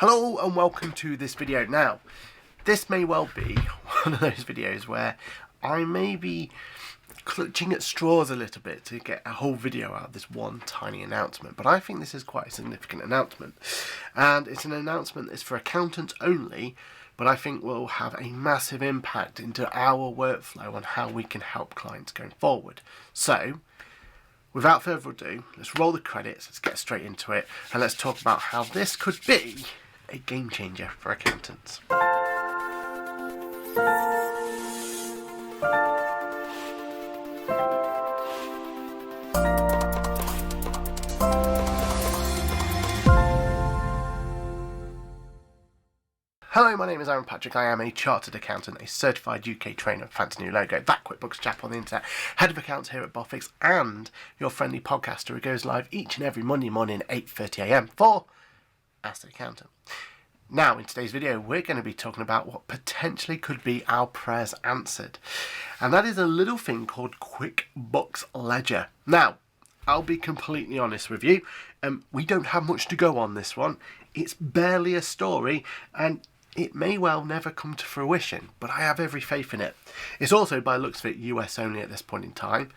Hello and welcome to this video. Now, this may well be one of those videos where I may be clutching at straws a little bit to get a whole video out of this one tiny announcement, but I think this is quite a significant announcement, and it's an announcement that's for accountants only, but I think will have a massive impact into our workflow on how we can help clients going forward. So, without further ado, let's roll the credits, let's get straight into it, and let's talk about how this could be a game changer for accountants. Hello, my name is Aaron Patrick. I am a chartered accountant, a certified UK trainer, fancy new logo, that QuickBooks chap on the internet, head of accounts here at Boffix, and your friendly podcaster who goes live each and every Monday morning at 8:30 AM for Ask the Accountant. Now, in today's video, we're going to be talking about what potentially could be our prayers answered, and that is a little thing called QuickBooks Ledger. Now, I'll be completely honest with you, we don't have much to go on this one. It's barely a story, and it may well never come to fruition, but I have every faith in it. It's also, by the looks of it, US only at this point in time,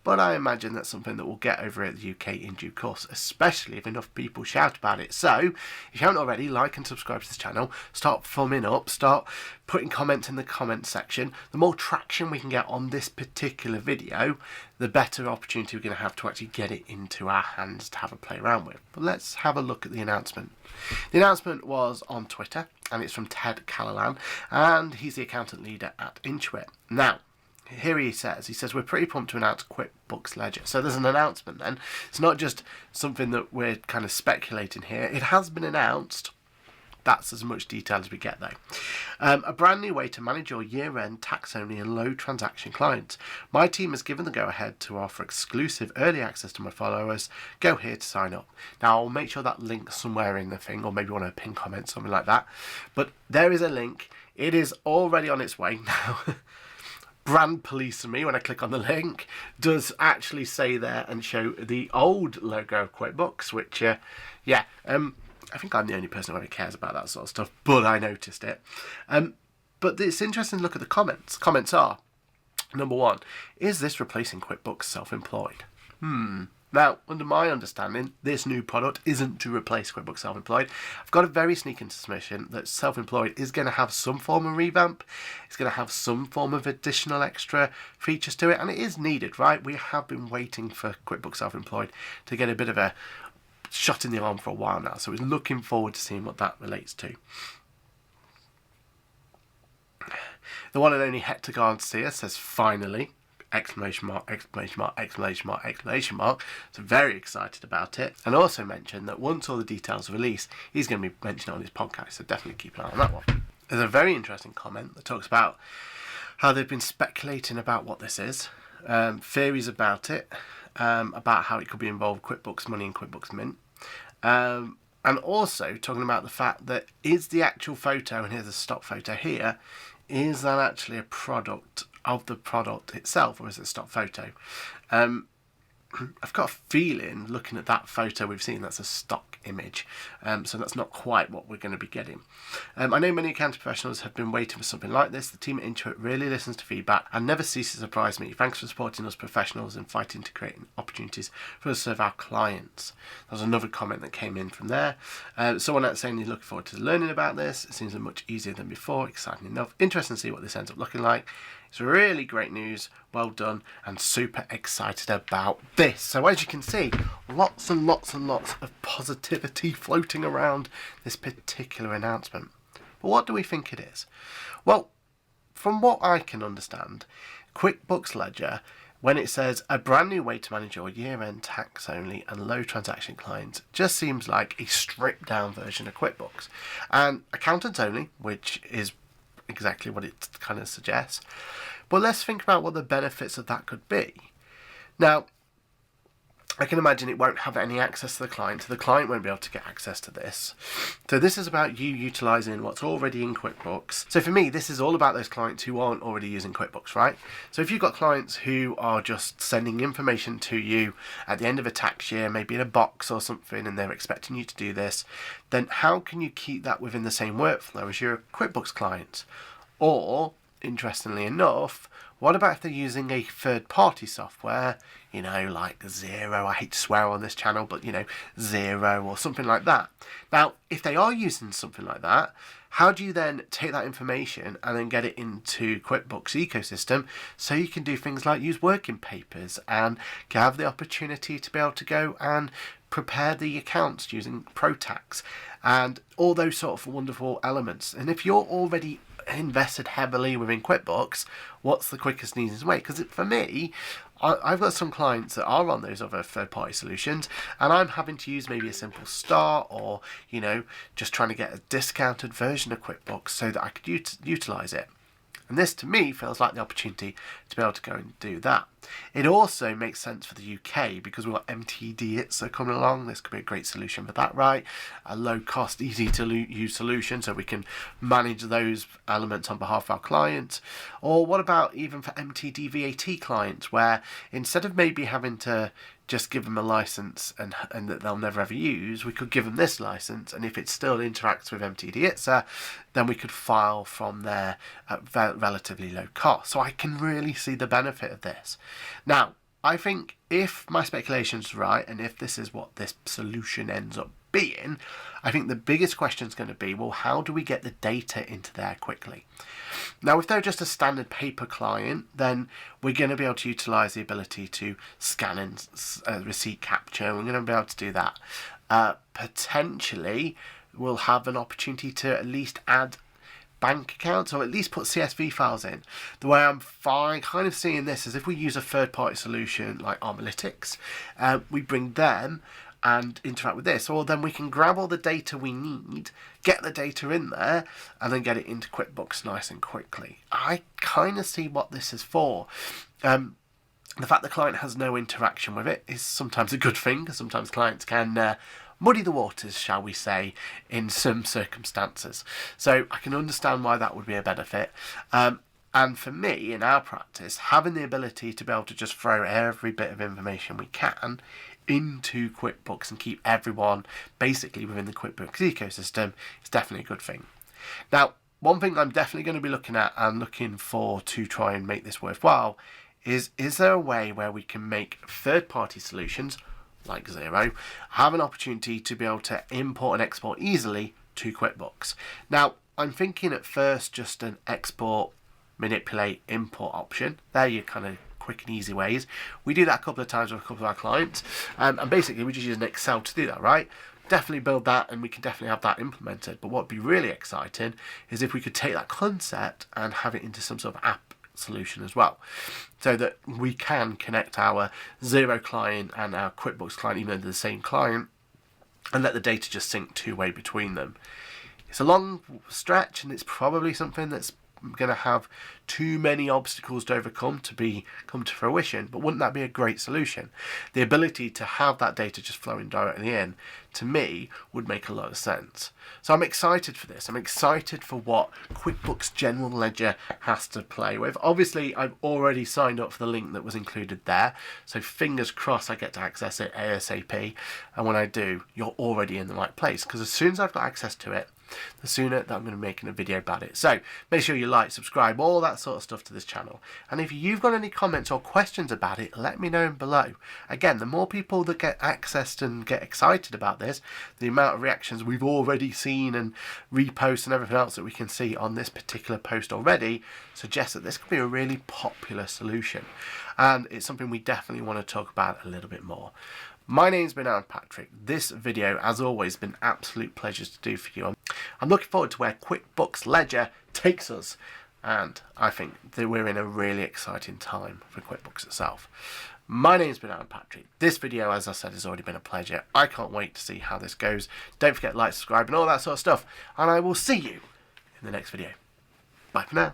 but I imagine that's something that we'll get over at the UK in due course, especially if enough people shout about it. So, if you haven't already, like and subscribe to this channel, start thumbing up, start putting comments in the comment section. The more traction we can get on this particular video, the better opportunity we're going to have to actually get it into our hands to have a play around with. But let's have a look at the announcement. The announcement was on Twitter, and it's from Ted Callahan, and he's the accountant leader at Intuit. Now, here he says, we're pretty pumped to announce QuickBooks Ledger. So there's an announcement then. It's not just something that we're kind of speculating here. It has been announced. That's as much detail as we get though. A brand new way to manage your year-end tax-only and low transaction clients. My team has given the go-ahead to offer exclusive early access to my followers. Go here to sign up. Now, I'll make sure that link's somewhere in the thing, or maybe one of the pin comments, something like that. But there is a link. It is already on its way now. Brand police for me, when I click on the link, does actually say there and show the old logo of QuickBooks, which, I think I'm the only person who really cares about that sort of stuff, but I noticed it. But it's interesting to look at the comments. Comments are, number one, is this replacing QuickBooks Self-Employed? Now, under my understanding, this new product isn't to replace QuickBooks Self-Employed. I've got a very sneaking suspicion that Self-Employed is going to have some form of revamp. It's going to have some form of additional extra features to it, and it is needed, right? We have been waiting for QuickBooks Self-Employed to get a bit of a shot in the arm for a while now, so we're looking forward to seeing what that relates to. The one and only Hector Garcia says, finally! Exclamation mark, exclamation mark, exclamation mark, exclamation mark. So very excited about it. And also mentioned that once all the details are released, he's going to be mentioned on his podcast, so definitely keep an eye on that one. There's a very interesting comment that talks about how they've been speculating about what this is, theories about it, about how it could be involved QuickBooks Money and QuickBooks Mint, and also talking about the fact that is the actual photo, and here's a stock photo here, is that actually a product of the product itself, or is it a stock photo? I've got a feeling, looking at that photo we've seen, that's a stock image, so that's not quite what we're going to be getting. I know many accounting professionals have been waiting for something like this. The team at Intuit really listens to feedback and never ceases to surprise me. Thanks for supporting us professionals and fighting to create opportunities for us to serve our clients. There's another comment that came in from there. Someone that's saying he's looking forward to learning about this. It seems much easier than before. Exciting enough. Interesting to see what this ends up looking like. It's really great news, well done, and super excited about this. So as you can see, lots and lots and lots of positivity floating around this particular announcement. But what do we think it is? Well, from what I can understand, QuickBooks Ledger, when it says a brand new way to manage your year-end tax-only and low transaction clients, just seems like a stripped-down version of QuickBooks. And accountants only, which is exactly what it kind of suggests. But let's think about what the benefits of that could be. Now, I can imagine it won't have any access to the client, so the client won't be able to get access to this. So this is about you utilising what's already in QuickBooks. So for me, this is all about those clients who aren't already using QuickBooks, right? So if you've got clients who are just sending information to you at the end of a tax year, maybe in a box or something, and they're expecting you to do this, then how can you keep that within the same workflow as your QuickBooks client? Or, interestingly enough, what about if they're using a third-party software, you know, like Xero? I hate to swear on this channel, but, you know, Xero or something like that. Now, if they are using something like that, how do you then take that information and then get it into QuickBooks ecosystem so you can do things like use working papers and have the opportunity to be able to go and prepare the accounts using ProTax and all those sort of wonderful elements? And if you're already invested heavily within QuickBooks, what's the quickest and easiest way? Because for me, I've got some clients that are on those other third-party solutions, and I'm having to use maybe a simple start, or, you know, just trying to get a discounted version of QuickBooks so that I could utilize it. And this, to me, feels like the opportunity to be able to go and do that. It also makes sense for the UK because we've got MTD ITSA coming along. This could be a great solution for that, right? A low-cost, easy-to-use solution so we can manage those elements on behalf of our clients. Or what about even for MTD VAT clients, where instead of maybe having to just give them a license and that they'll never ever use, we could give them this license, and if it still interacts with MTD ITSA, then we could file from there at relatively low cost. So I can really see the benefit of this. Now, I think if my speculation's right, and if this is what this solution ends up being, I think the biggest question is going to be, well, how do we get the data into there quickly? Now, if they're just a standard paper client, then we're going to be able to utilise the ability to scan and receipt capture. We're going to be able to do that. Potentially, we'll have an opportunity to at least add bank accounts, or at least put CSV files in. The way I'm kind of seeing this is if we use a third-party solution like Analytics, we bring them and interact with this, or then we can grab all the data we need, get the data in there, and then get it into QuickBooks nice and quickly. I kind of see what this is for. The fact the client has no interaction with it is sometimes a good thing, because sometimes clients can muddy the waters, shall we say, in some circumstances. So I can understand why that would be a benefit. And for me, in our practice, having the ability to be able to just throw every bit of information we can into QuickBooks and keep everyone basically within the QuickBooks ecosystem is definitely a good thing. Now, one thing I'm definitely going to be looking at and looking for to try and make this worthwhile is there a way where we can make third-party solutions like Xero have an opportunity to be able to import and export easily to QuickBooks? Now, I'm thinking at first just an export, manipulate, import option. There you kind of quick and easy ways. We do that a couple of times with a couple of our clients, and basically we just use an Excel to do that, right? Definitely build that, and we can definitely have that implemented. But what would be really exciting is if we could take that concept and have it into some sort of app solution as well, so that we can connect our Xero client and our QuickBooks client, even though they're the same client, and let the data just sync two-way between them. It's a long stretch, and it's probably something that's going to have too many obstacles to overcome to come to fruition, but wouldn't that be a great solution? The ability to have that data just flowing directly in, to me, would make a lot of sense. So I'm excited for this. I'm excited for what QuickBooks General Ledger has to play with. Obviously, I've already signed up for the link that was included there, so fingers crossed I get to access it ASAP, and when I do, you're already in the right place, because as soon as I've got access to it, the sooner that I'm going to be making a video about it. So make sure you like, subscribe, all that sort of stuff to this channel. And if you've got any comments or questions about it, let me know below. Again, the more people that get accessed and get excited about this, the amount of reactions we've already seen and reposts and everything else that we can see on this particular post already suggests that this could be a really popular solution. And it's something we definitely want to talk about a little bit more. My name's been Aaron Patrick. This video, as always, been an absolute pleasure to do for you. I'm looking forward to where QuickBooks Ledger takes us, and I think that we're in a really exciting time for QuickBooks itself. My name's been Aaron Patrick. This video, as I said, has already been a pleasure. I can't wait to see how this goes. Don't forget to like, subscribe, and all that sort of stuff, and I will see you in the next video. Bye for now.